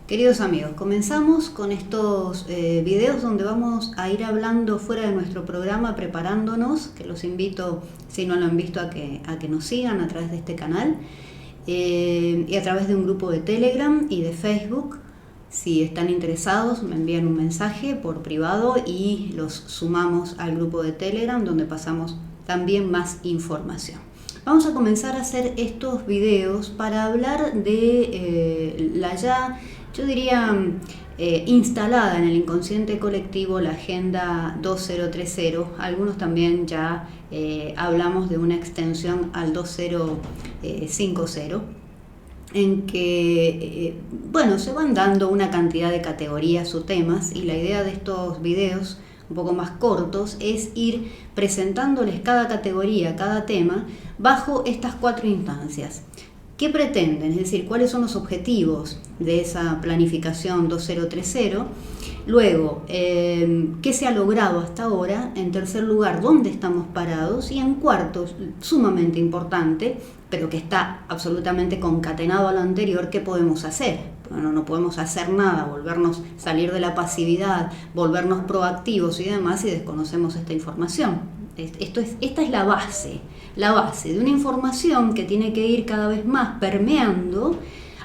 Queridos amigos, comenzamos con estos videos donde vamos a ir hablando fuera de nuestro programa, preparándonos, que los invito, si no lo han visto, a que nos sigan a través de este canal y a través de un grupo de Telegram y de Facebook. Si están interesados, me envían un mensaje por privado y los sumamos al grupo de Telegram, donde pasamos también más información. Vamos a comenzar a hacer estos videos para hablar de la ya, yo diría, instalada en el inconsciente colectivo, la Agenda 2030. Algunos también ya hablamos de una extensión al 2050, en que, bueno, se van dando una cantidad de categorías o temas, y la idea de estos videos un poco más cortos es ir presentándoles cada categoría, cada tema, bajo estas 4 instancias. ¿Qué pretenden? Es decir, ¿cuáles son los objetivos de esa planificación 2030? Luego, ¿qué se ha logrado hasta ahora? En tercer lugar, ¿dónde estamos parados? Y en cuarto, sumamente importante, pero que está absolutamente concatenado a lo anterior, ¿qué podemos hacer? Bueno, no podemos hacer nada, salir de la pasividad, volvernos proactivos y demás si desconocemos esta información. Esta es la base de una información que tiene que ir cada vez más permeando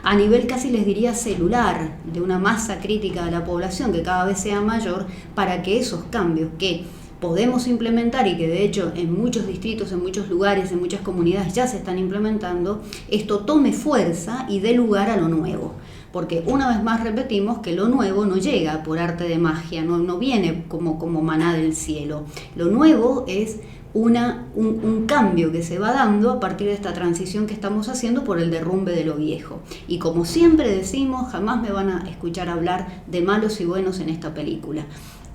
a nivel, casi les diría, celular, de una masa crítica de la población que cada vez sea mayor, para que esos cambios que podemos implementar y que de hecho en muchos distritos, en muchos lugares, en muchas comunidades ya se están implementando, esto tome fuerza y dé lugar a lo nuevo. Porque una vez más repetimos que lo nuevo no llega por arte de magia, no viene como maná del cielo. Lo nuevo es un cambio que se va dando a partir de esta transición que estamos haciendo por el derrumbe de lo viejo. Y como siempre decimos, jamás me van a escuchar hablar de malos y buenos en esta película.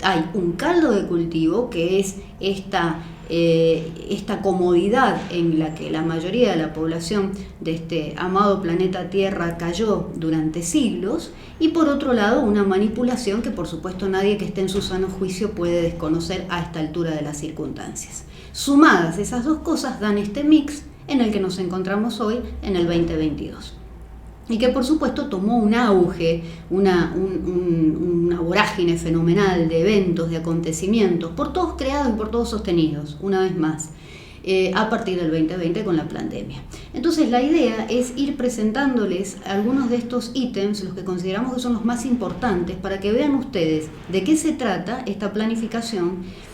Hay un caldo de cultivo que es esta comodidad en la que la mayoría de la población de este amado planeta Tierra cayó durante siglos, y por otro lado una manipulación que por supuesto nadie que esté en su sano juicio puede desconocer a esta altura de las circunstancias. Sumadas esas dos cosas dan este mix en el que nos encontramos hoy en el 2022. Y que por supuesto tomó un auge, una vorágine fenomenal de eventos, de acontecimientos, por todos creados y por todos sostenidos, una vez más, a partir del 2020 con la pandemia. Entonces la idea es ir presentándoles algunos de estos ítems, los que consideramos que son los más importantes, para que vean ustedes de qué se trata esta planificación.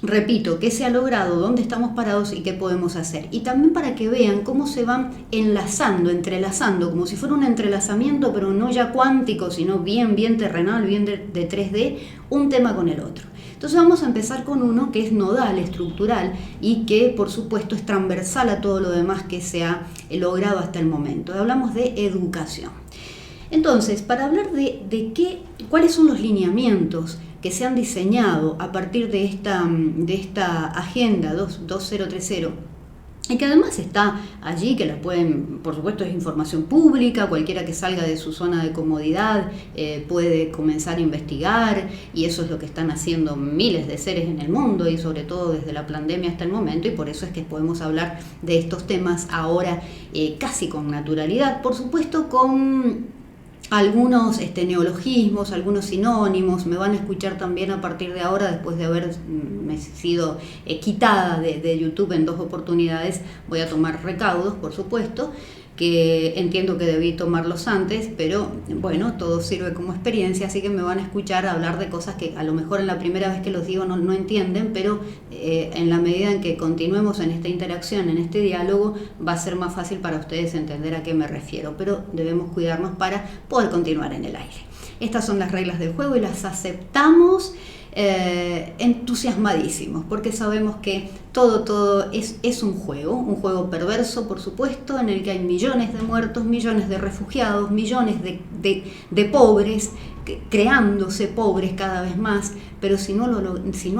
Repito, qué se ha logrado, dónde estamos parados y qué podemos hacer. Y también para que vean cómo se van entrelazando, como si fuera un entrelazamiento, pero no ya cuántico, sino bien terrenal, bien de 3D, un tema con el otro. Entonces vamos a empezar con uno que es nodal, estructural, y que por supuesto es transversal a todo lo demás que se ha logrado hasta el momento. Hablamos de educación. Entonces, para hablar de cuáles son los lineamientos que se han diseñado a partir de esta Agenda 2030, y que además está allí, que la pueden, por supuesto es información pública, cualquiera que salga de su zona de comodidad puede comenzar a investigar, y eso es lo que están haciendo miles de seres en el mundo, y sobre todo desde la pandemia hasta el momento, y por eso es que podemos hablar de estos temas ahora casi con naturalidad, por supuesto con algunos neologismos, algunos sinónimos. Me van a escuchar también a partir de ahora, después de haber sido quitada de YouTube en 2 oportunidades. Voy a tomar recaudos, por supuesto, que entiendo que debí tomarlos antes, pero bueno, todo sirve como experiencia, así que me van a escuchar hablar de cosas que a lo mejor en la primera vez que los digo no entienden, pero en la medida en que continuemos en esta interacción, en este diálogo, va a ser más fácil para ustedes entender a qué me refiero, pero debemos cuidarnos para poder continuar en el aire. Estas son las reglas del juego y las aceptamos entusiasmadísimos, porque sabemos que todo es un juego perverso, por supuesto, en el que hay millones de muertos, millones de refugiados, millones de pobres, creándose pobres cada vez más, pero si no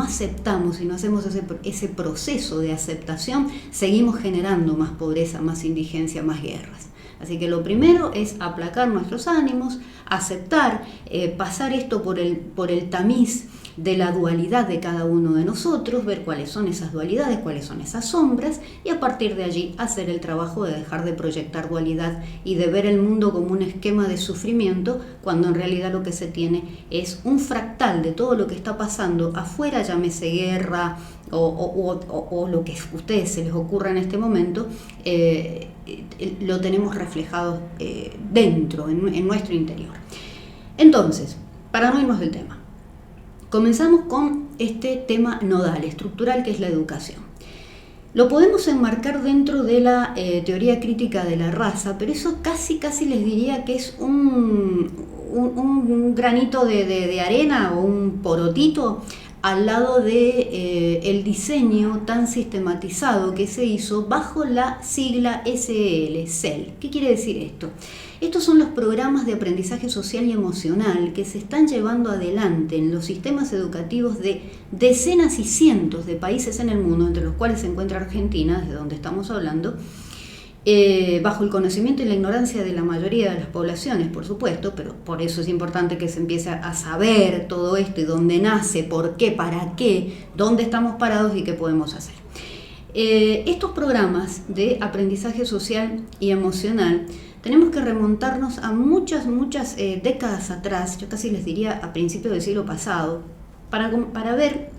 aceptamos, si no hacemos ese proceso de aceptación, seguimos generando más pobreza, más indigencia, más guerras. Así que lo primero es aplacar nuestros ánimos, aceptar, pasar esto por el tamiz de la dualidad de cada uno de nosotros, ver cuáles son esas dualidades, cuáles son esas sombras, y a partir de allí hacer el trabajo de dejar de proyectar dualidad y de ver el mundo como un esquema de sufrimiento, cuando en realidad lo que se tiene es un fractal de todo lo que está pasando afuera, llámese guerra o lo que a ustedes se les ocurra en este momento, lo tenemos reflejado dentro, en nuestro interior. Entonces, para no irnos del tema, comenzamos con este tema nodal, estructural, que es la educación. Lo podemos enmarcar dentro de la teoría crítica de la raza, pero eso casi les diría que es un granito de arena o un porotito al lado de el diseño tan sistematizado que se hizo bajo la sigla SEL, SEL. ¿Qué quiere decir esto? Estos son los programas de aprendizaje social y emocional que se están llevando adelante en los sistemas educativos de decenas y cientos de países en el mundo, entre los cuales se encuentra Argentina, de donde estamos hablando, bajo el conocimiento y la ignorancia de la mayoría de las poblaciones, por supuesto, pero por eso es importante que se empiece a saber todo esto y dónde nace, por qué, para qué, dónde estamos parados y qué podemos hacer. Estos programas de aprendizaje social y emocional tenemos que remontarnos a muchas décadas atrás, yo casi les diría a principios del siglo pasado, para ver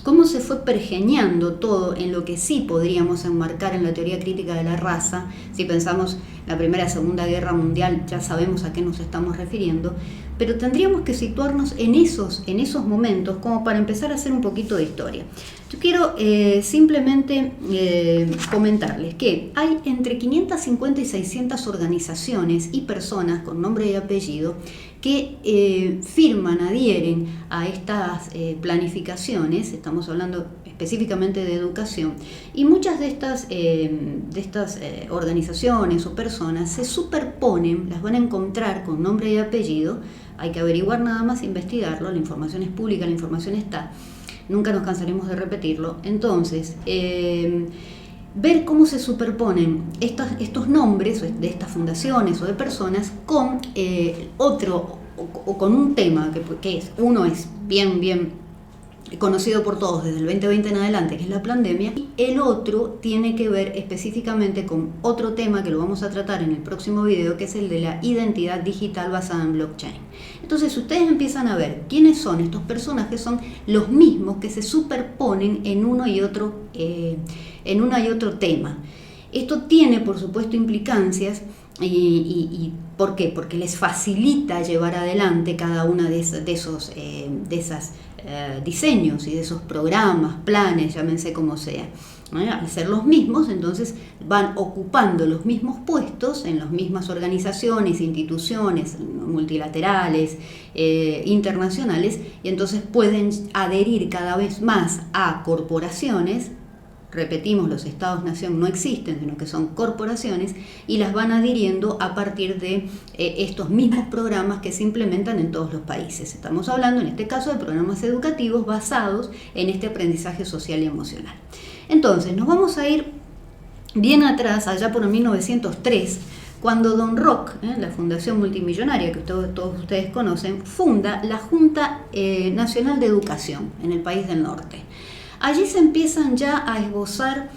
cómo se fue pergeñando todo en lo que sí podríamos enmarcar en la teoría crítica de la raza. Si pensamos la Primera y Segunda Guerra Mundial, ya sabemos a qué nos estamos refiriendo, pero tendríamos que situarnos en esos momentos como para empezar a hacer un poquito de historia. Yo quiero simplemente comentarles que hay entre 550 y 600 organizaciones y personas con nombre y apellido que adhieren a estas planificaciones. Estamos hablando específicamente de educación, y muchas de estas organizaciones o personas se superponen, las van a encontrar con nombre y apellido, hay que averiguar nada más, investigarlo, la información es pública, la información está, nunca nos cansaremos de repetirlo. Entonces, ver cómo se superponen estos nombres de estas fundaciones o de personas con otro o con un tema que uno es bien conocido por todos desde el 2020 en adelante, que es la pandemia, y el otro tiene que ver específicamente con otro tema que lo vamos a tratar en el próximo video, que es el de la identidad digital basada en blockchain. Entonces, ustedes empiezan a ver quiénes son estos personajes, son los mismos que se superponen en uno y otro tema. Esto tiene, por supuesto, implicancias. ¿Y por qué? Porque les facilita llevar adelante cada una de esos diseños y de esos programas, planes, llámense como sea. Al ser los mismos, entonces van ocupando los mismos puestos en las mismas organizaciones, instituciones multilaterales, internacionales, y entonces pueden adherir cada vez más a corporaciones. Repetimos, los estados-nación no existen, sino que son corporaciones, y las van adhiriendo a partir de estos mismos programas que se implementan en todos los países. Estamos hablando en este caso de programas educativos basados en este aprendizaje social y emocional. Entonces, nos vamos a ir bien atrás, allá por 1903, cuando Don Rock, la fundación multimillonaria que todos ustedes conocen, funda la Junta Nacional de Educación en el país del norte. Allí se empiezan ya a esbozar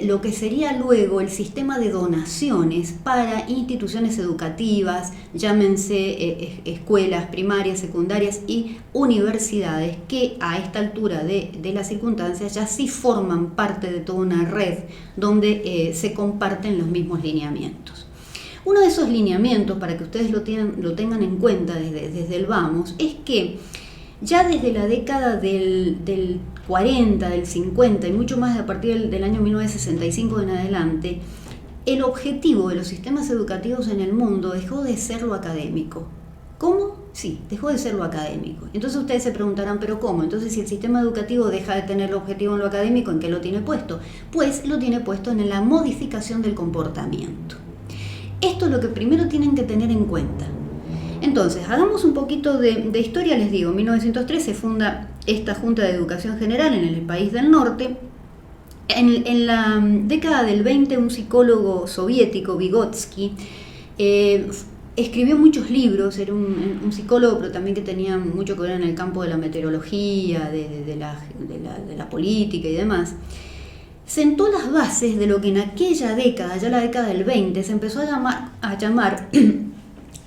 lo que sería luego el sistema de donaciones para instituciones educativas, llámense escuelas primarias, secundarias y universidades, que a esta altura de las circunstancias ya sí forman parte de toda una red donde se comparten los mismos lineamientos. Uno de esos lineamientos, para que ustedes lo tengan en cuenta desde el vamos, es que ya desde la década del 40, del 50 y mucho más a partir del año 1965 en adelante, el objetivo de los sistemas educativos en el mundo dejó de ser lo académico. ¿Cómo? Sí, dejó de ser lo académico. Entonces ustedes se preguntarán, ¿pero cómo? Entonces, si el sistema educativo deja de tener el objetivo en lo académico, ¿en qué lo tiene puesto? Pues lo tiene puesto en la modificación del comportamiento. Esto es lo que primero tienen que tener en cuenta. Entonces, hagamos un poquito de historia. Les digo, en 1903 se funda esta Junta de Educación General en el país del norte. En la década del 20, un psicólogo soviético, Vygotsky, escribió muchos libros, era un psicólogo, pero también que tenía mucho que ver en el campo de la meteorología, de la política y demás. Sentó las bases de lo que en aquella década, ya la década del 20, se empezó a llamar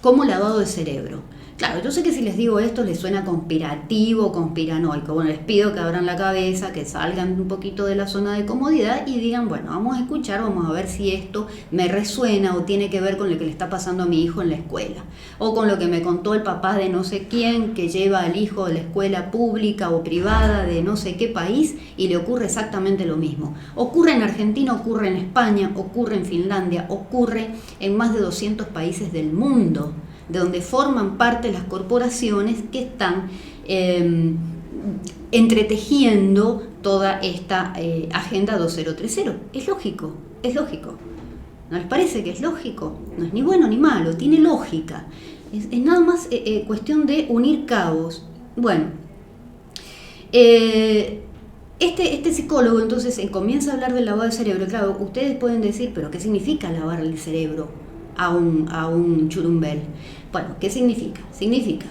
como lavado de cerebro. Claro, yo sé que si les digo esto les suena conspirativo, conspiranoico. Bueno, les pido que abran la cabeza, que salgan un poquito de la zona de comodidad y digan, bueno, vamos a escuchar, vamos a ver si esto me resuena o tiene que ver con lo que le está pasando a mi hijo en la escuela. O con lo que me contó el papá de no sé quién que lleva al hijo de la escuela pública o privada de no sé qué país y le ocurre exactamente lo mismo. Ocurre en Argentina, ocurre en España, ocurre en Finlandia, ocurre en más de 200 países del mundo, de donde forman parte las corporaciones que están entretejiendo toda esta Agenda 2030. Es lógico, es lógico. ¿No les parece que es lógico? No es ni bueno ni malo, tiene lógica. Es nada más cuestión de unir cabos. Bueno, este psicólogo entonces comienza a hablar del lavado del cerebro. Claro, ustedes pueden decir, pero ¿qué significa lavar el cerebro a un churumbel? Bueno, ¿qué significa? Significa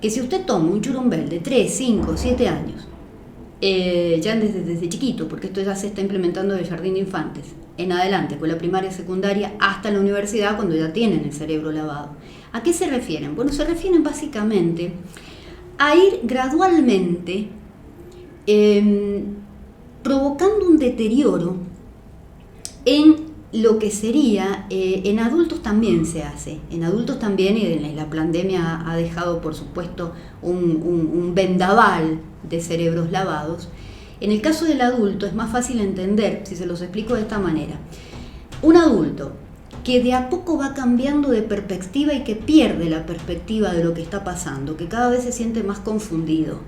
que si usted toma un churumbel de 3, 5, 7 años, ya desde chiquito, porque esto ya se está implementando del jardín de infantes, en adelante, con la primaria, secundaria, hasta la universidad, cuando ya tienen el cerebro lavado. ¿A qué se refieren? Bueno, se refieren básicamente a ir gradualmente provocando un deterioro en lo que sería, en adultos también se hace, en adultos también, y la pandemia ha dejado por supuesto un vendaval de cerebros lavados. En el caso del adulto es más fácil entender, si se los explico de esta manera. Un adulto que de a poco va cambiando de perspectiva y que pierde la perspectiva de lo que está pasando, que cada vez se siente más confundido,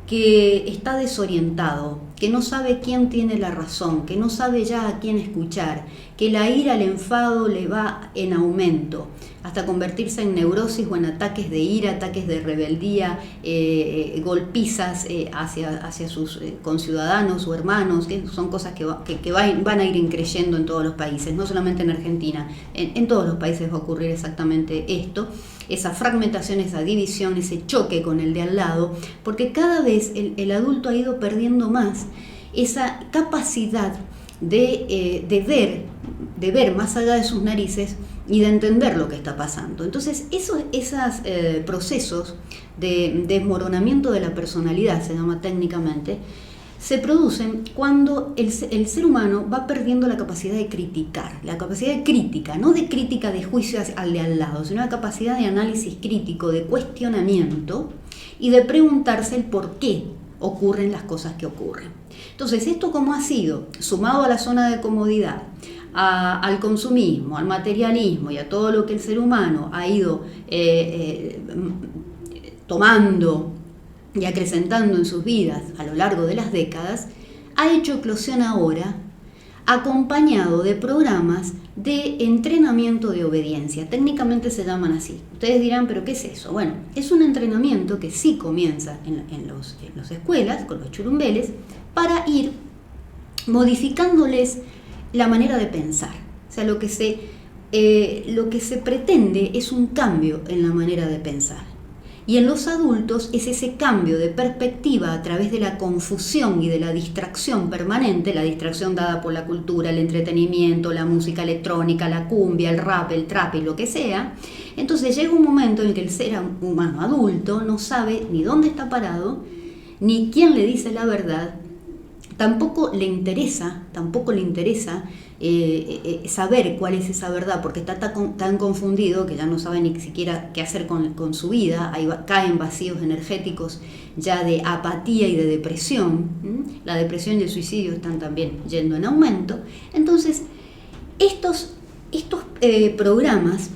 que está desorientado, que no sabe quién tiene la razón, que no sabe ya a quién escuchar, que la ira, el enfado le va en aumento, hasta convertirse en neurosis o en ataques de ira, ataques de rebeldía, golpizas hacia sus conciudadanos o hermanos, que son cosas que van a ir increyendo en todos los países, no solamente en Argentina, en todos los países va a ocurrir exactamente esto. Esa fragmentación, esa división, ese choque con el de al lado, porque cada vez el adulto ha ido perdiendo más esa capacidad de ver más allá de sus narices y de entender lo que está pasando. Entonces, esos procesos de desmoronamiento de la personalidad, se llama técnicamente, se producen cuando el ser humano va perdiendo la capacidad de criticar, la capacidad de crítica, no de crítica de juicio al de al lado, sino la capacidad de análisis crítico, de cuestionamiento y de preguntarse el por qué ocurren las cosas que ocurren. Entonces, esto como ha sido, sumado a la zona de comodidad, al consumismo, al materialismo y a todo lo que el ser humano ha ido tomando y acrecentando en sus vidas a lo largo de las décadas, ha hecho eclosión ahora acompañado de programas de entrenamiento de obediencia. Técnicamente se llaman así. Ustedes dirán, ¿pero qué es eso? Bueno, es un entrenamiento que sí comienza en las escuelas, con los churumbeles, para ir modificándoles la manera de pensar. O sea, lo que se pretende es un cambio en la manera de pensar. Y en los adultos es ese cambio de perspectiva a través de la confusión y de la distracción permanente, la distracción dada por la cultura, el entretenimiento, la música electrónica, la cumbia, el rap, el trap y lo que sea. Entonces llega un momento en que el ser humano adulto no sabe ni dónde está parado, ni quién le dice la verdad, tampoco le interesa saber cuál es esa verdad, porque está tan confundido que ya no sabe ni siquiera qué hacer con su vida. Ahí caen vacíos energéticos ya de apatía y de depresión. La depresión y el suicidio están también yendo en aumento. Entonces, estos programas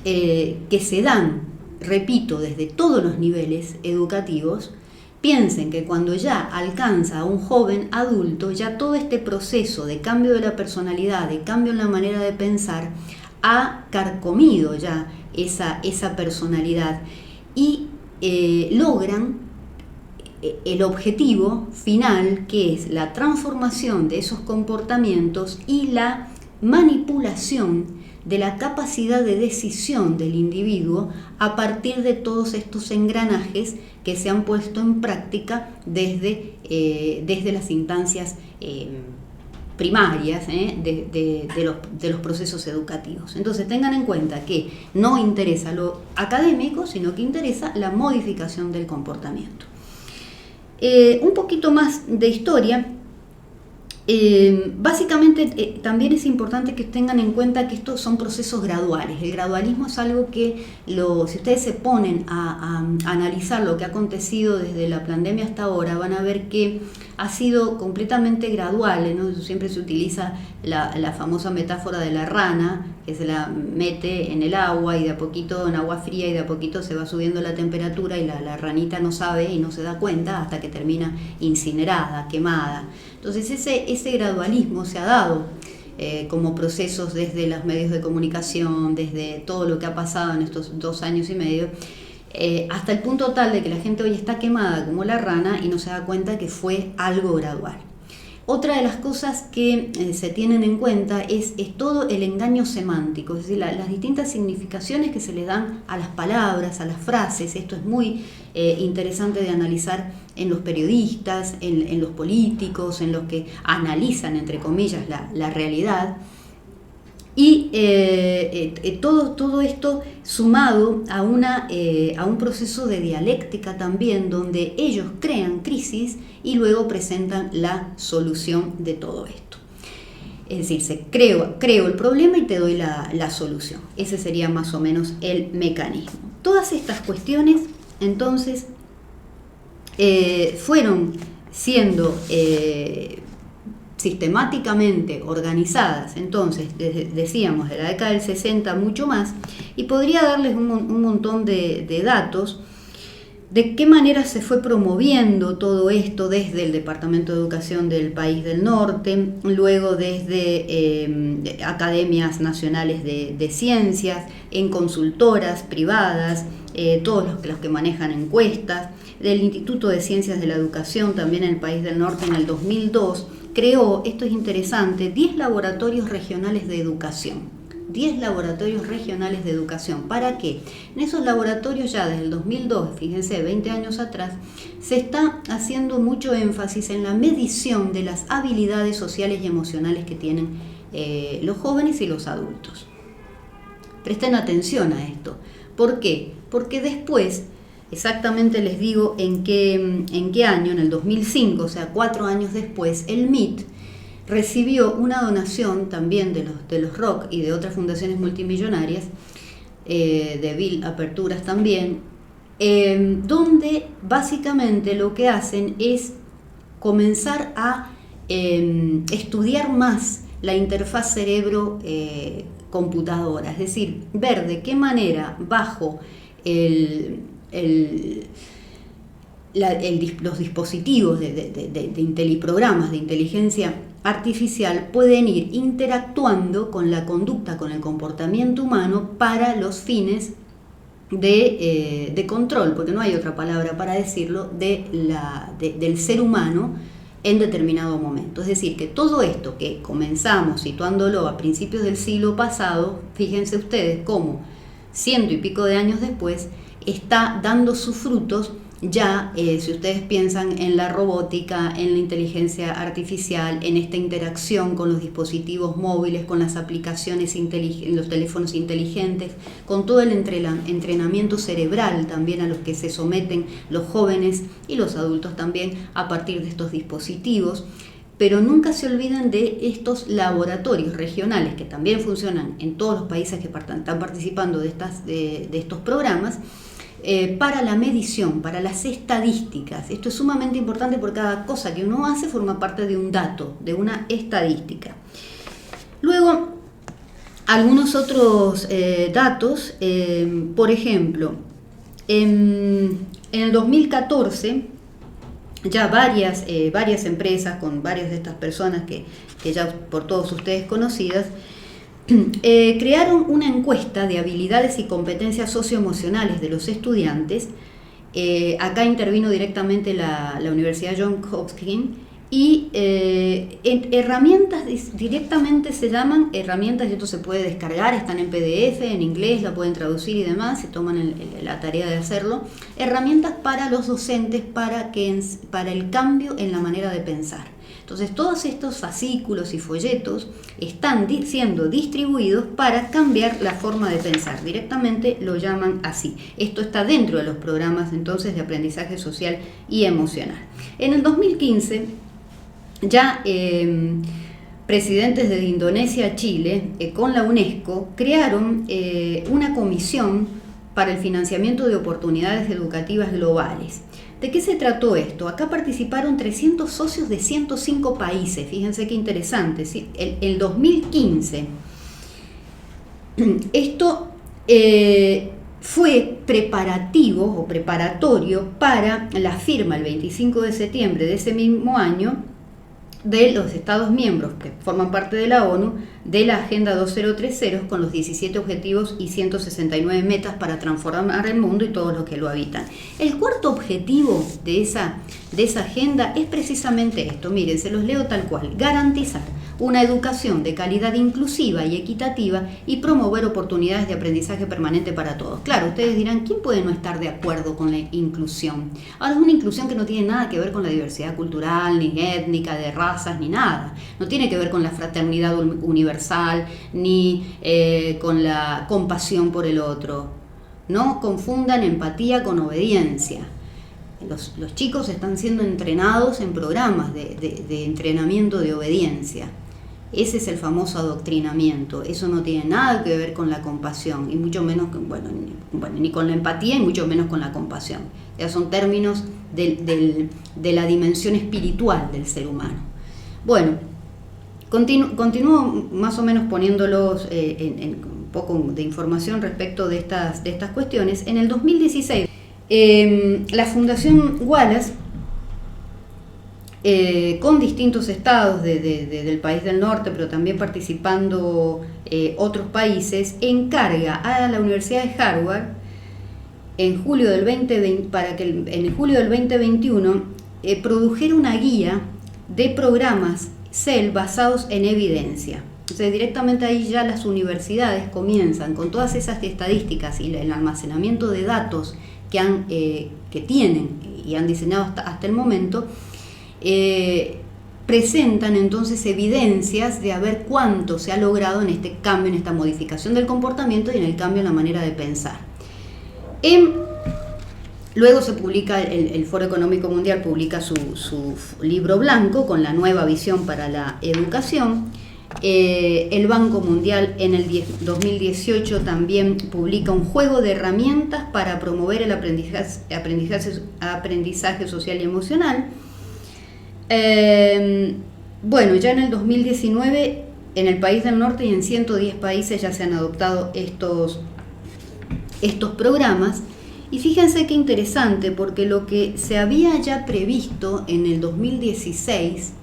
que se dan, repito, desde todos los niveles educativos, piensen que cuando ya alcanza a un joven adulto, ya todo este proceso de cambio de la personalidad, de cambio en la manera de pensar, ha carcomido ya esa personalidad y logran el objetivo final, que es la transformación de esos comportamientos y la manipulación de la capacidad de decisión del individuo a partir de todos estos engranajes que se han puesto en práctica desde las instancias primarias de los procesos educativos. Entonces tengan en cuenta que no interesa lo académico, sino que interesa la modificación del comportamiento. Un poquito más de historia. Básicamente también es importante que tengan en cuenta que estos son procesos graduales. El gradualismo es algo que si ustedes se ponen a analizar lo que ha acontecido desde la pandemia hasta ahora, van a ver que ha sido completamente gradual, ¿no? Siempre se utiliza la famosa metáfora de la rana, que se la mete en el agua y de a poquito en agua fría y de a poquito se va subiendo la temperatura y la ranita no sabe y no se da cuenta hasta que termina incinerada, quemada. Entonces ese gradualismo se ha dado como procesos desde los medios de comunicación, desde todo lo que ha pasado en estos 2 años y medio, hasta el punto tal de que la gente hoy está quemada como la rana y no se da cuenta que fue algo gradual. Otra de las cosas que se tienen en cuenta es todo el engaño semántico, es decir, las distintas significaciones que se le dan a las palabras, a las frases. Esto es muy interesante de analizar en los periodistas, en los políticos, en los que analizan, entre comillas, la realidad. Y todo esto sumado a un proceso de dialéctica también, donde ellos crean crisis y luego presentan la solución de todo esto. Es decir, creo el problema y te doy la solución. Ese sería más o menos el mecanismo. Todas estas cuestiones, entonces, fueron siendo sistemáticamente organizadas, entonces, decíamos, de la década del 60 mucho más, y podría darles un montón de datos de qué manera se fue promoviendo todo esto desde el Departamento de Educación del país del norte, luego desde academias nacionales de ciencias, en consultoras privadas, todos los que manejan encuestas, del Instituto de Ciencias de la Educación también en el país del norte en el 2002, creó, esto es interesante, 10 laboratorios regionales de educación. 10 laboratorios regionales de educación. ¿Para qué? En esos laboratorios ya desde el 2002, fíjense, 20 años atrás, se está haciendo mucho énfasis en la medición de las habilidades sociales y emocionales que tienen los jóvenes y los adultos. Presten atención a esto. ¿Por qué? Porque después, exactamente les digo en qué año, en el 2005, o sea, 4 años después, el MIT recibió una donación también de los ROC y de otras fundaciones multimillonarias, de Bill Aperturas también, donde básicamente lo que hacen es comenzar a estudiar más la interfaz cerebro-computadora, es decir, ver de qué manera bajo los dispositivos de inteliprogramas de inteligencia artificial pueden ir interactuando con la conducta, con el comportamiento humano para los fines de control, porque no hay otra palabra para decirlo, del ser humano en determinado momento. Es decir, que todo esto que comenzamos situándolo a principios del siglo pasado, fíjense ustedes cómo 100 y pico de años después está dando sus frutos. Ya, si ustedes piensan en la robótica, en la inteligencia artificial, en esta interacción con los dispositivos móviles, con las aplicaciones los teléfonos inteligentes, con todo el entrenamiento cerebral también a los que se someten los jóvenes y los adultos también a partir de estos dispositivos. Pero nunca se olviden de estos laboratorios regionales que también funcionan en todos los países que están participando de estos programas, para la medición, para las estadísticas. Esto es sumamente importante porque cada cosa que uno hace forma parte de un dato, de una estadística. Luego, algunos otros datos, por ejemplo, en el 2014, ya varias empresas con varias de estas personas que ya por todos ustedes conocidas, crearon una encuesta de habilidades y competencias socioemocionales de los estudiantes. Acá intervino directamente la Universidad Johns Hopkins Y herramientas directamente se llaman herramientas, y esto se puede descargar, están en PDF, en inglés, la pueden traducir y demás, se toman la tarea de hacerlo. Herramientas para los docentes para el cambio en la manera de pensar. Entonces todos estos fascículos y folletos están siendo distribuidos para cambiar la forma de pensar. Directamente lo llaman así. Esto está dentro de los programas entonces de aprendizaje social y emocional. En el 2015 ya presidentes de Indonesia, Chile, con la UNESCO, crearon una comisión para el financiamiento de oportunidades educativas globales. ¿De qué se trató esto? Acá participaron 300 socios de 105 países, fíjense qué interesante, ¿sí? El 2015. Esto fue preparativo o preparatorio para la firma el 25 de septiembre de ese mismo año de los Estados miembros que forman parte de la ONU, de la Agenda 2030 con los 17 objetivos y 169 metas para transformar el mundo y todos los que lo habitan. El cuarto objetivo de esa agenda es precisamente esto, miren, se los leo tal cual: garantizar una educación de calidad inclusiva y equitativa y promover oportunidades de aprendizaje permanente para todos. Claro, ustedes dirán, ¿quién puede no estar de acuerdo con la inclusión? Ahora, es una inclusión que no tiene nada que ver con la diversidad cultural, ni étnica, de razas, ni nada. No tiene que ver con la fraternidad universal, ni con la compasión por el otro. No confundan empatía con obediencia. Los chicos están siendo entrenados en programas de entrenamiento de obediencia. Ese es el famoso adoctrinamiento. Eso no tiene nada que ver con la compasión, y mucho menos, ni con la empatía, y mucho menos con la compasión. Ya son términos de la dimensión espiritual del ser humano. Bueno, continúo más o menos poniéndolos en un poco de información respecto de estas cuestiones. En el 2016, la Fundación Wallace, con distintos estados del país del norte, pero también participando otros países, encarga a la Universidad de Harvard en julio del 2020, para que en julio del 2021 produjera una guía de programas CEL basados en evidencia. Entonces directamente ahí ya las universidades comienzan con todas esas estadísticas y el almacenamiento de datos que tienen y han diseñado hasta el momento. Presentan entonces evidencias de a ver cuánto se ha logrado en este cambio, en esta modificación del comportamiento y en el cambio en la manera de pensar. Luego se publica, el Foro Económico Mundial publica su libro blanco con la nueva visión para la educación. El Banco Mundial en el 2018 también publica un juego de herramientas para promover el aprendizaje social y emocional. Bueno, ya en el 2019 en el país del norte y en 110 países ya se han adoptado estos programas. Y fíjense qué interesante, porque lo que se había ya previsto en el 2016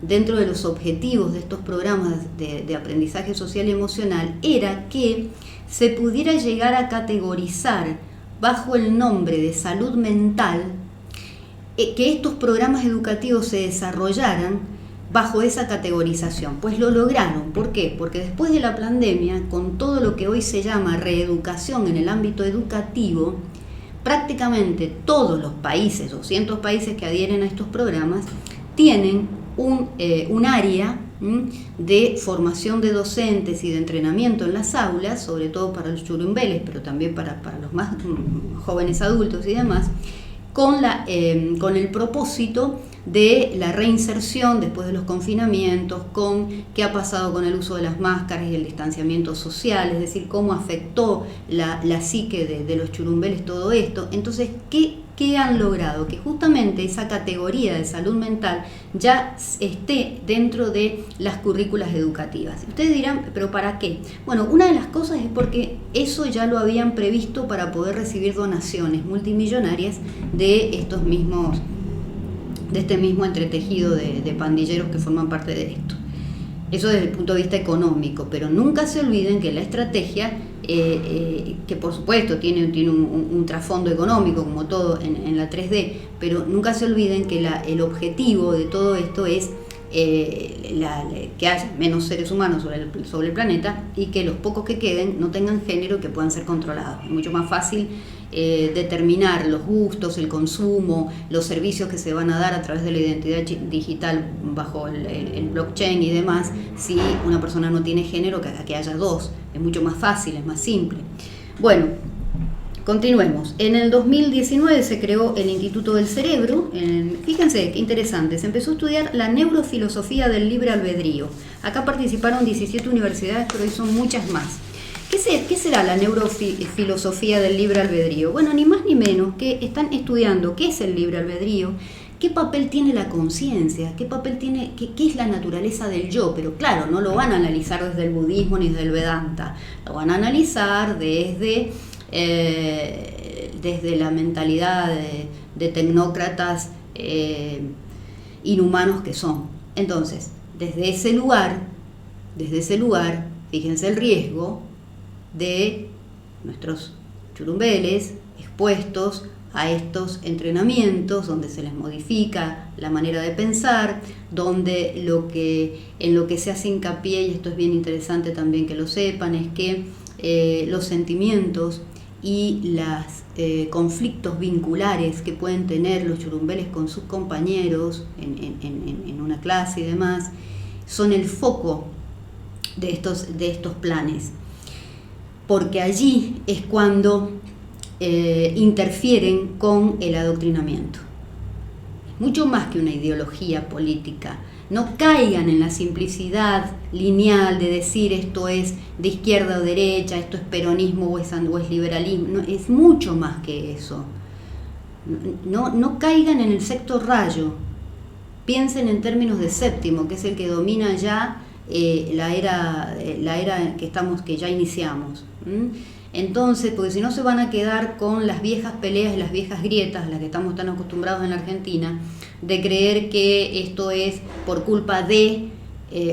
dentro de los objetivos de estos programas de aprendizaje social y emocional era que se pudiera llegar a categorizar bajo el nombre de salud mental, que estos programas educativos se desarrollaran bajo esa categorización. Pues lo lograron. ¿Por qué? Porque después de la pandemia, con todo lo que hoy se llama reeducación en el ámbito educativo, prácticamente todos los países, 200 países que adhieren a estos programas, tienen un área de formación de docentes y de entrenamiento en las aulas, sobre todo para los churumbeles, pero también para los más jóvenes adultos y demás, con el propósito de la reinserción después de los confinamientos, con qué ha pasado con el uso de las máscaras y el distanciamiento social, es decir, cómo afectó la psique de los churumbeles todo esto. Entonces, ¿qué han logrado? Que justamente esa categoría de salud mental ya esté dentro de las currículas educativas. Ustedes dirán, ¿pero para qué? Bueno, una de las cosas es porque eso ya lo habían previsto para poder recibir donaciones multimillonarias de este mismo entretejido de pandilleros que forman parte de esto. Eso desde el punto de vista económico, pero nunca se olviden que la estrategia, que por supuesto tiene un trasfondo económico como todo en la 3D, pero nunca se olviden que el objetivo de todo esto es que haya menos seres humanos sobre el planeta y que los pocos que queden no tengan género y que puedan ser controlados. Es mucho más fácil determinar los gustos, el consumo, los servicios que se van a dar a través de la identidad digital bajo el blockchain y demás, si una persona no tiene género, que haya dos. Es mucho más fácil, es más simple. Bueno, continuemos. En el 2019 se creó el Instituto del Cerebro. Fíjense qué interesante, se empezó a estudiar la neurofilosofía del libre albedrío. Acá participaron 17 universidades, pero hoy son muchas más. ¿Qué será la neurofilosofía del libre albedrío? Bueno, ni más ni menos que están estudiando qué es el libre albedrío, qué papel tiene la conciencia, qué es la naturaleza del yo, pero claro, no lo van a analizar desde el budismo ni desde el Vedanta, lo van a analizar desde la mentalidad de tecnócratas inhumanos que son. Entonces, desde ese lugar, fíjense el riesgo de nuestros churumbeles expuestos a estos entrenamientos donde se les modifica la manera de pensar, donde en lo que se hace hincapié, y esto es bien interesante también que lo sepan, es que los sentimientos y los conflictos vinculares que pueden tener los churumbeles con sus compañeros en una clase y demás, son el foco de estos planes, porque allí es cuando interfieren con el adoctrinamiento. Mucho más que una ideología política. No caigan en la simplicidad lineal de decir esto es de izquierda o derecha, esto es peronismo o es liberalismo. No, es mucho más que eso. No caigan en el sexto rayo. Piensen en términos de séptimo, que es el que domina ya la era que ya iniciamos. Entonces, porque si no se van a quedar con las viejas peleas y las viejas grietas a las que estamos tan acostumbrados en la Argentina, de creer que esto es por culpa de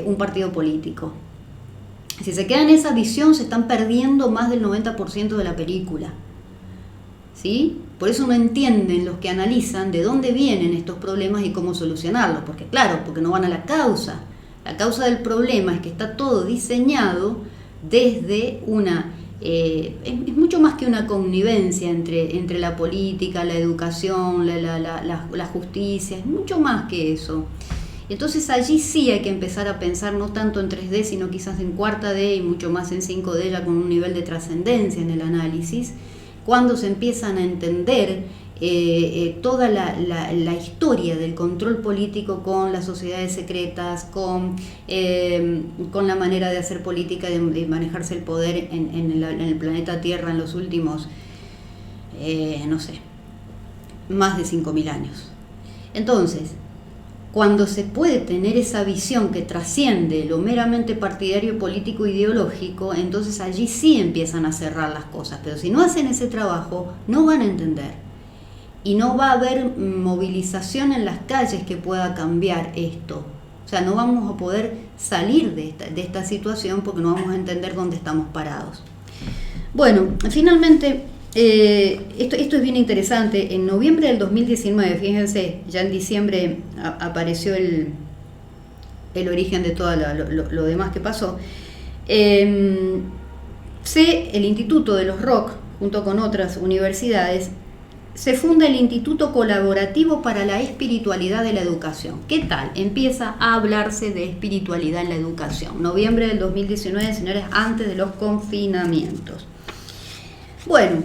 un partido político. Si se queda en esa visión, se están perdiendo más del 90% de la película. ¿Sí? Por eso no entienden los que analizan de dónde vienen estos problemas y cómo solucionarlos, porque no van a la causa. La causa del problema es que está todo diseñado desde es mucho más que una connivencia entre la política, la educación, la justicia, es mucho más que eso. Entonces allí sí hay que empezar a pensar no tanto en 3D, sino quizás en 4D y mucho más en 5D, ya con un nivel de trascendencia en el análisis, cuando se empiezan a entender toda la historia del control político con las sociedades secretas, con la manera de hacer política, de manejarse el poder en el planeta Tierra en los últimos, más de 5.000 años. Entonces, cuando se puede tener esa visión que trasciende lo meramente partidario, político, ideológico, entonces allí sí empiezan a cerrar las cosas. Pero si no hacen ese trabajo, no van a entender. Y no va a haber movilización en las calles que pueda cambiar esto. O sea, no vamos a poder salir de esta situación porque no vamos a entender dónde estamos parados. Bueno, finalmente, esto es bien interesante. En noviembre del 2019, fíjense, ya en diciembre apareció el origen de todo lo demás que pasó. El Instituto de los ROC, junto con otras universidades, se funda el Instituto Colaborativo para la Espiritualidad de la Educación. ¿Qué tal? Empieza a hablarse de espiritualidad en la educación. Noviembre del 2019, señores, antes de los confinamientos. Bueno,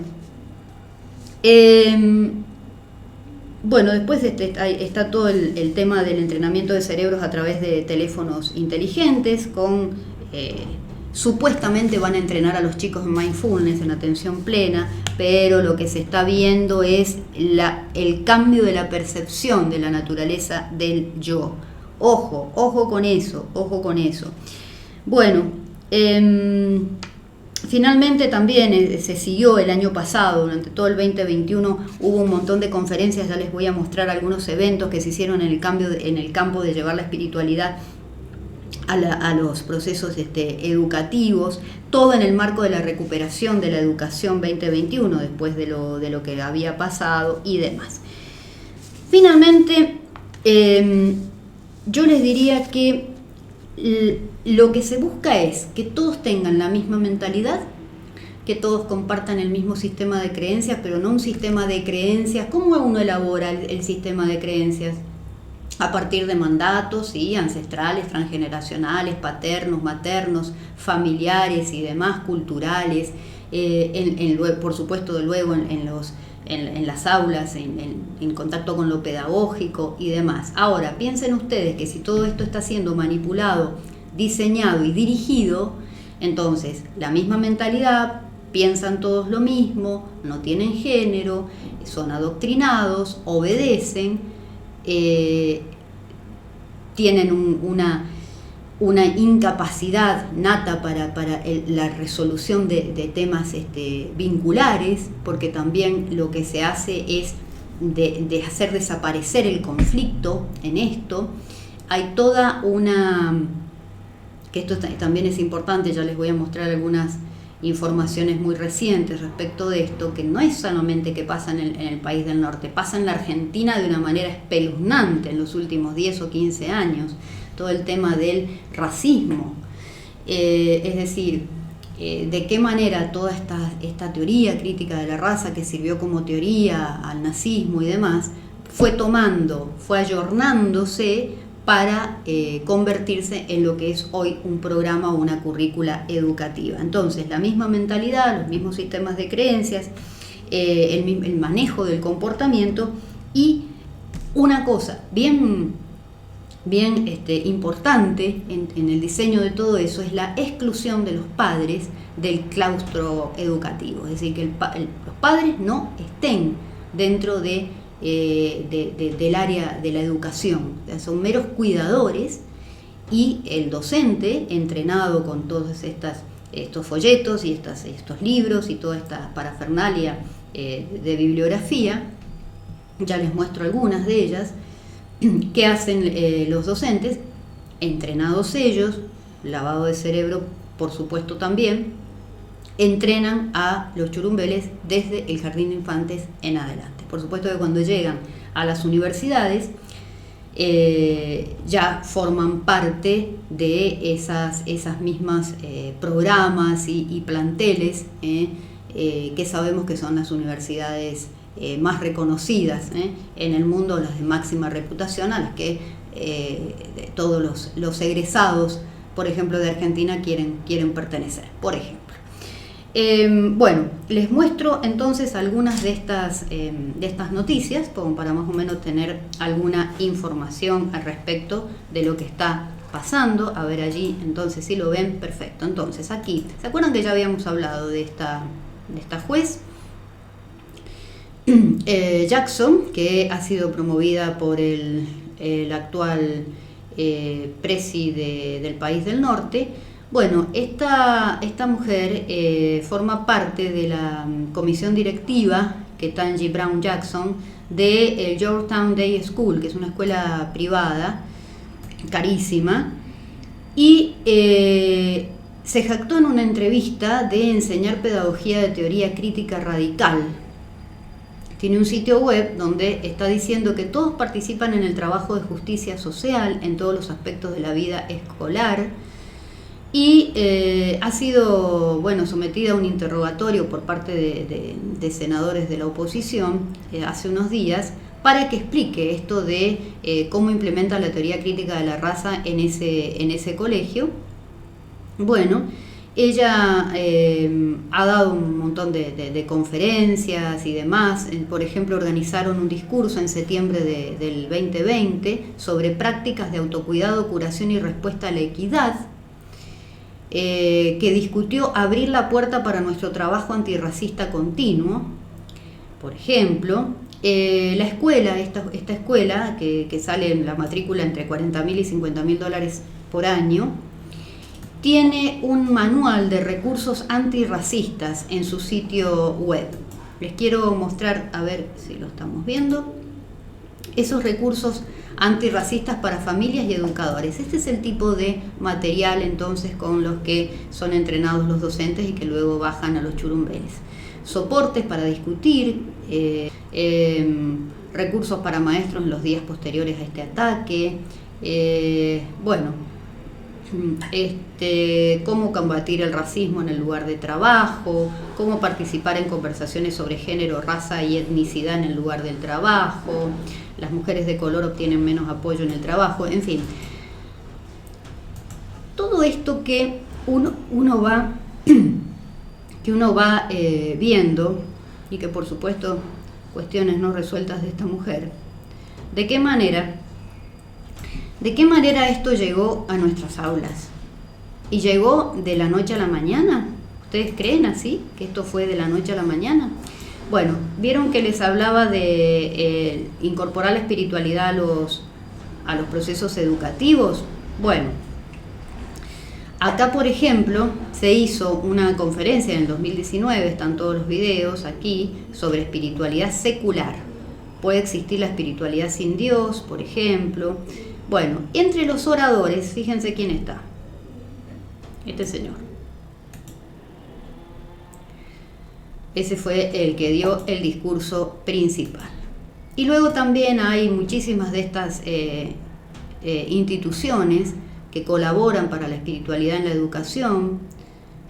después está todo el tema del entrenamiento de cerebros a través de teléfonos inteligentes supuestamente van a entrenar a los chicos en mindfulness, en atención plena, pero lo que se está viendo es el cambio de la percepción de la naturaleza del yo. Ojo con eso. Bueno, finalmente también se siguió el año pasado, durante todo el 2021 hubo un montón de conferencias, ya les voy a mostrar algunos eventos que se hicieron en el campo de llevar la espiritualidad a los procesos educativos, todo en el marco de la recuperación de la educación 2021 después de lo que había pasado y demás. Finalmente, yo les diría que lo que se busca es que todos tengan la misma mentalidad, que todos compartan el mismo sistema de creencias, pero no un sistema de creencias. ¿Cómo uno elabora el sistema de creencias? A partir de mandatos, ¿sí?, ancestrales, transgeneracionales, paternos, maternos, familiares y demás, culturales, por supuesto luego en las aulas, en contacto con lo pedagógico y demás. Ahora, piensen ustedes que si todo esto está siendo manipulado, diseñado y dirigido, entonces la misma mentalidad, piensan todos lo mismo, no tienen género, son adoctrinados, obedecen, tienen una incapacidad nata para la resolución de temas vinculares, porque también lo que se hace es de hacer desaparecer el conflicto en esto. Hay toda que esto también es importante, ya les voy a mostrar algunas informaciones muy recientes respecto de esto, que no es solamente que pasa en el país del norte, pasa en la Argentina de una manera espeluznante en los últimos 10 o 15 años, todo el tema del racismo, es decir, de qué manera toda esta teoría crítica de la raza que sirvió como teoría al nazismo y demás, fue ayornándose para convertirse en lo que es hoy un programa o una currícula educativa. Entonces, la misma mentalidad, los mismos sistemas de creencias, el manejo del comportamiento y una cosa bien importante en el diseño de todo eso es la exclusión de los padres del claustro educativo, es decir, que los padres no estén dentro del área de la educación, o sea, son meros cuidadores, y el docente, entrenado con todos estos folletos y estos libros y toda esta parafernalia de bibliografía, ya les muestro algunas de ellas, que hacen los docentes, entrenados ellos, lavado de cerebro por supuesto también, entrenan a los churumbeles desde el jardín de infantes en adelante. Por supuesto que cuando llegan a las universidades ya forman parte de esas mismas programas y planteles que sabemos que son las universidades más reconocidas en el mundo, las de máxima reputación, a las que todos los egresados, por ejemplo, de Argentina quieren pertenecer, por ejemplo. Bueno, les muestro entonces algunas de estas noticias, como para más o menos tener alguna información al respecto de lo que está pasando. A ver allí, entonces, si lo ven, perfecto. Entonces, aquí, ¿se acuerdan que ya habíamos hablado de esta juez? Jackson, que ha sido promovida por el actual presi del país del norte. Bueno, esta mujer forma parte de la comisión directiva, Ketanji Brown Jackson, de Georgetown Day School, que es una escuela privada carísima, y se jactó en una entrevista de enseñar pedagogía de teoría crítica radical. Tiene un sitio web donde está diciendo que todos participan en el trabajo de justicia social en todos los aspectos de la vida escolar, y ha sido sometida a un interrogatorio por parte de senadores de la oposición hace unos días para que explique esto de cómo implementa la teoría crítica de la raza en ese colegio. Bueno, ella ha dado un montón de conferencias y demás. Por ejemplo, organizaron un discurso en septiembre del 2020 sobre prácticas de autocuidado, curación y respuesta a la equidad, que discutió abrir la puerta para nuestro trabajo antirracista continuo. Por ejemplo, la escuela, esta escuela que sale en la matrícula entre $40.000 y $50.000 por año, tiene un manual de recursos antirracistas en su sitio web. Les quiero mostrar, a ver si lo estamos viendo. esos recursos antirracistas para familias y educadores. Este es el tipo de material entonces con los que son entrenados los docentes y que luego bajan a los churumbeles. Soportes para discutir, recursos para maestros en los días posteriores a este ataque, cómo combatir el racismo en el lugar de trabajo, cómo participar en conversaciones sobre género, raza y etnicidad en el lugar del trabajo, las mujeres de color obtienen menos apoyo en el trabajo, en fin. Todo esto que uno va viendo, y que por supuesto cuestiones no resueltas de esta mujer, ¿de qué manera esto llegó a nuestras aulas? ¿Y llegó de la noche a la mañana? ¿Ustedes creen así, que esto fue de la noche a la mañana? Bueno, ¿vieron que les hablaba de incorporar la espiritualidad a los procesos educativos? Bueno, acá por ejemplo se hizo una conferencia en el 2019, están todos los videos aquí, sobre espiritualidad secular. Puede existir la espiritualidad sin Dios, por ejemplo. Bueno, entre los oradores, fíjense quién está. Este señor. Ese fue el que dio el discurso principal. Y luego también hay muchísimas de estas instituciones que colaboran para la espiritualidad en la educación,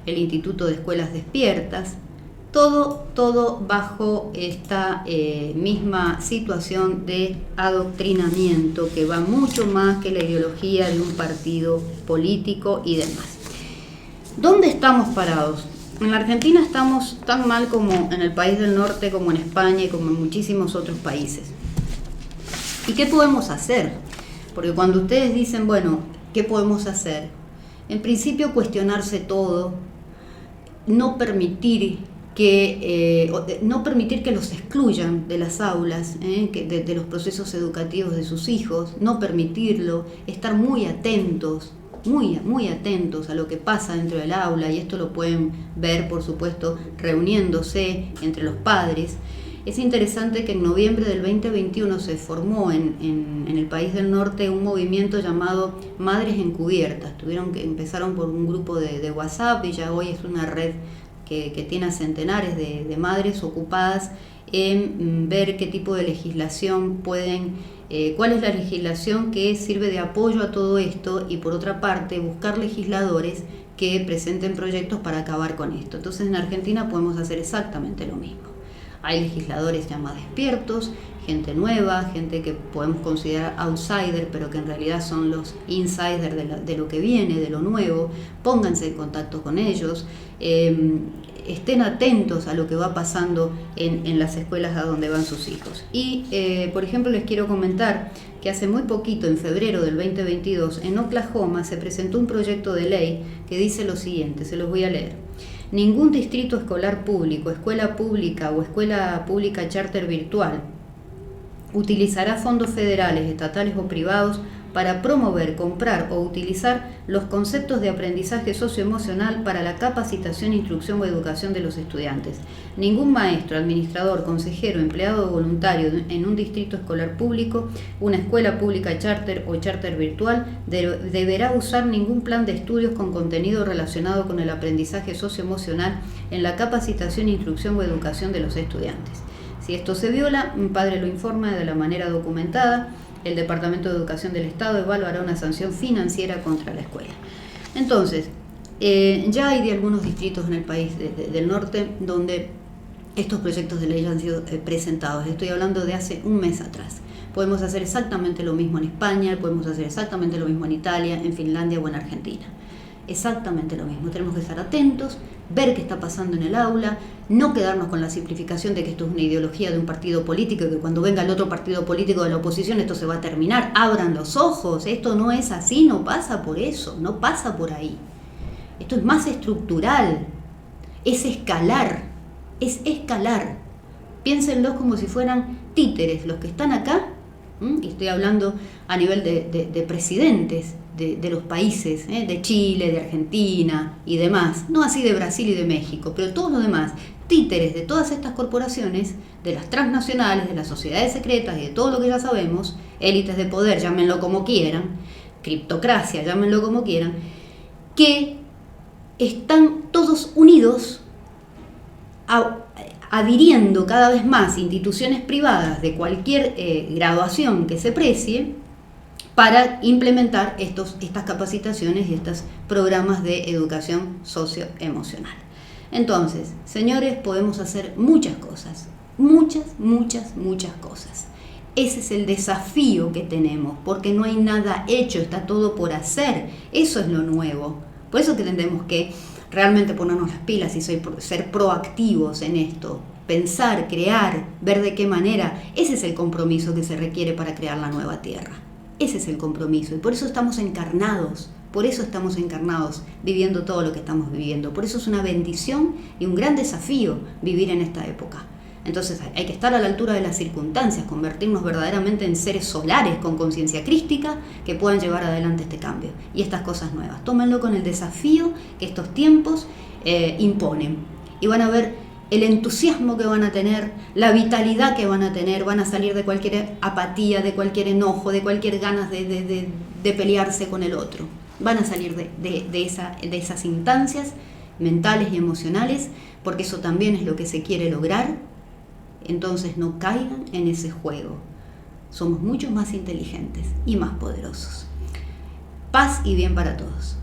el Instituto de Escuelas Despiertas, todo bajo esta misma situación de adoctrinamiento que va mucho más que la ideología de un partido político y demás. ¿Dónde estamos parados? En la Argentina estamos tan mal como en el país del norte, como en España y como en muchísimos otros países. ¿Y qué podemos hacer? Porque cuando ustedes dicen, bueno, ¿qué podemos hacer? En principio cuestionarse todo, no permitir que los excluyan de las aulas, de los procesos educativos de sus hijos, no permitirlo, estar muy atentos a lo que pasa dentro del aula, y esto lo pueden ver, por supuesto, reuniéndose entre los padres. Es interesante que en noviembre del 2021 se formó en el país del norte un movimiento llamado Madres Encubiertas. Empezaron por un grupo de WhatsApp y ya hoy es una red que tiene a centenares de madres ocupadas en ver qué tipo de legislación cuál es la legislación que sirve de apoyo a todo esto, y por otra parte buscar legisladores que presenten proyectos para acabar con esto. Entonces en Argentina podemos hacer exactamente lo mismo. Hay legisladores ya más despiertos, gente nueva, gente que podemos considerar outsider, pero que en realidad son los insiders de lo que viene, de lo nuevo. Pónganse en contacto con ellos, estén atentos a lo que va pasando en las escuelas a donde van sus hijos. Y, por ejemplo, les quiero comentar que hace muy poquito, en febrero del 2022, en Oklahoma se presentó un proyecto de ley que dice lo siguiente, se los voy a leer. Ningún distrito escolar público, escuela pública o escuela pública charter virtual utilizará fondos federales, estatales o privados para promover, comprar o utilizar los conceptos de aprendizaje socioemocional para la capacitación, instrucción o educación de los estudiantes. Ningún maestro, administrador, consejero, empleado o voluntario en un distrito escolar público, una escuela pública charter o charter virtual deberá usar ningún plan de estudios con contenido relacionado con el aprendizaje socioemocional en la capacitación, instrucción o educación de los estudiantes. Si esto se viola, un padre lo informa de la manera documentada. El Departamento de Educación del Estado evaluará una sanción financiera contra la escuela. Entonces, ya hay de algunos distritos en el país del norte donde estos proyectos de ley han sido presentados. Estoy hablando de hace un mes atrás. Podemos hacer exactamente lo mismo en España, podemos hacer exactamente lo mismo en Italia, en Finlandia o en Argentina. Exactamente lo mismo. Tenemos que estar atentos, ver qué está pasando en el aula, no quedarnos con la simplificación de que esto es una ideología de un partido político y que cuando venga el otro partido político de la oposición esto se va a terminar. Abran los ojos, esto no es así, no pasa por eso, no pasa por ahí. Esto es más estructural, es escalar. Piénsenlos como si fueran títeres los que están acá, y estoy hablando a nivel de presidentes. de los países, de Chile, de Argentina y demás, no así de Brasil y de México, pero todos los demás, títeres de todas estas corporaciones, de las transnacionales, de las sociedades secretas y de todo lo que ya sabemos, élites de poder, llámenlo como quieran, criptocracia, llámenlo como quieran, que están todos unidos adhiriendo cada vez más instituciones privadas de cualquier graduación que se precie para implementar estas capacitaciones y estos programas de educación socioemocional. Entonces, señores, podemos hacer muchas cosas, muchas cosas. Ese es el desafío que tenemos, porque no hay nada hecho, está todo por hacer. Eso es lo nuevo. Por eso que tenemos que realmente ponernos las pilas y ser proactivos en esto. Pensar, crear, ver de qué manera. Ese es el compromiso que se requiere para crear la nueva tierra. Ese es el compromiso. Y por eso estamos encarnados. Por eso estamos encarnados viviendo todo lo que estamos viviendo. Por eso es una bendición y un gran desafío vivir en esta época. Entonces hay que estar a la altura de las circunstancias, convertirnos verdaderamente en seres solares con conciencia crística que puedan llevar adelante este cambio y estas cosas nuevas. Tómenlo con el desafío que estos tiempos imponen y van a ver el entusiasmo que van a tener, la vitalidad que van a tener, van a salir de cualquier apatía, de cualquier enojo, de cualquier ganas de pelearse con el otro. Van a salir de esas instancias mentales y emocionales, porque eso también es lo que se quiere lograr. Entonces no caigan en ese juego. Somos mucho más inteligentes y más poderosos. Paz y bien para todos.